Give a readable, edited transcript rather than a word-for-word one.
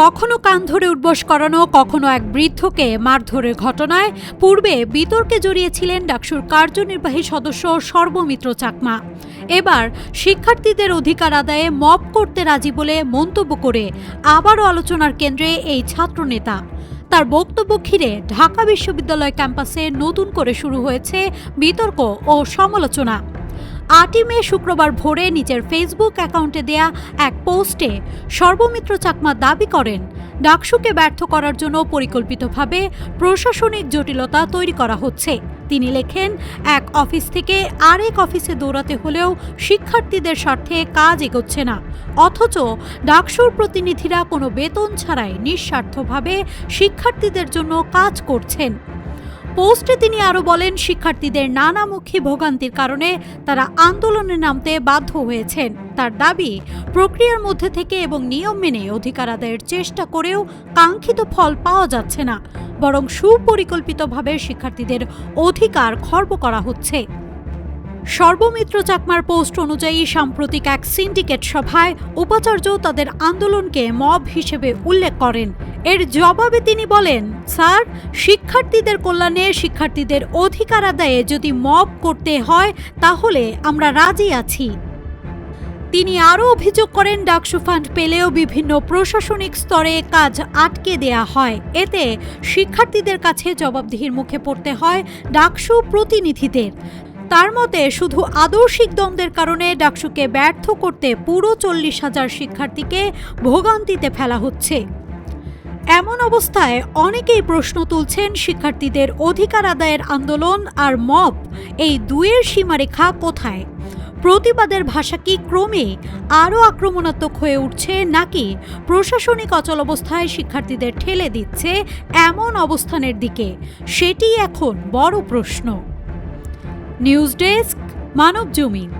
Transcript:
কখনো কান ধরে উঠবোস করানো, কখনো এক বৃদ্ধকে মারধরের ঘটনায় পূর্বে বিতর্কে জড়িয়েছিলেন ডাকসুর কার্যনির্বাহী সদস্য সর্বমিত্র চাকমা। এবার শিক্ষার্থীদের অধিকার আদায়ে মব করতে রাজি বলে মন্তব্য করে আবারও আলোচনার কেন্দ্রে এই ছাত্রনেতা। তার বক্তব্য ঘিরে ঢাকা বিশ্ববিদ্যালয় ক্যাম্পাসে নতুন করে শুরু হয়েছে বিতর্ক ও সমালোচনা। ৮ই মে শুক্রবার ভোরে নিজের ফেসবুক অ্যাকাউন্টে দেয়া এক পোস্টে সর্বমিত্র চাকমা দাবি করেন, ডাকসুকে ব্যর্থ করার জন্য পরিকল্পিতভাবে প্রশাসনিক জটিলতা তৈরি করা হচ্ছে। তিনি লেখেন, এক অফিস থেকে আরেক অফিসে দৌড়াতে হলেও শিক্ষার্থীদের স্বার্থে কাজ এগোচ্ছে না, অথচ ডাকসুর প্রতিনিধিরা কোনো বেতন ছাড়াই নিঃস্বার্থভাবে শিক্ষার্থীদের জন্য কাজ করছেন। পোস্টে তিনি আরও বলেন, শিক্ষার্থীদের নানামুখী ভোগান্তির কারণে তারা আন্দোলনে নামতে বাধ্য হয়েছেন। তার দাবি, প্রক্রিয়ার মধ্যে থেকে এবং নিয়ম মেনে অধিকার আদায়ের চেষ্টা করেও কাঙ্ক্ষিত ফল পাওয়া যাচ্ছে না, বরং সুপরিকল্পিতভাবে শিক্ষার্থীদের অধিকার খর্ব করা হচ্ছে। সর্বমিত্র চাকমার পোস্ট অনুযায়ী সাম্প্রতিক এক সিন্ডিকেট সভায় উপাচার্য তাদের আন্দোলনকে মব হিসেবে উল্লেখ করেন। এর জবাবে তিনি বলেন, স্যার, শিক্ষার্থীদের কল্যাণে, শিক্ষার্থীদের অধিকার আদায়ে যদি মব করতে হয় তাহলে আমরা রাজি আছি। তিনি আরও অভিযোগ করেন, ডাকসু ফান্ড পেলেও বিভিন্ন প্রশাসনিক স্তরে কাজ আটকে দেয়া হয়। এতে শিক্ষার্থীদের কাছে জবাবদিহির মুখে পড়তে হয় ডাকসু প্রতিনিধিদের। তার মতে, শুধু আদর্শিক দ্বন্দ্বের কারণে ডাকসুকে ব্যর্থ করতে পুরো ৪০,০০০ শিক্ষার্থীকে ভোগান্তিতে ফেলা হচ্ছে। এমন অবস্থায় অনেকেই প্রশ্ন তুলছেন, শিক্ষার্থীদের অধিকার আদায়ের আন্দোলন আর মব, এই দুয়ের সীমারেখা কোথায়? প্রতিবাদের ভাষা কি ক্রমে আরও আক্রমণাত্মক হয়ে উঠছে, নাকি প্রশাসনিক অচলাবস্থায় শিক্ষার্থীদের ঠেলে দিচ্ছে এমন অবস্থানের দিকে? সেটি এখন বড় প্রশ্ন। News desk, Manabzamin.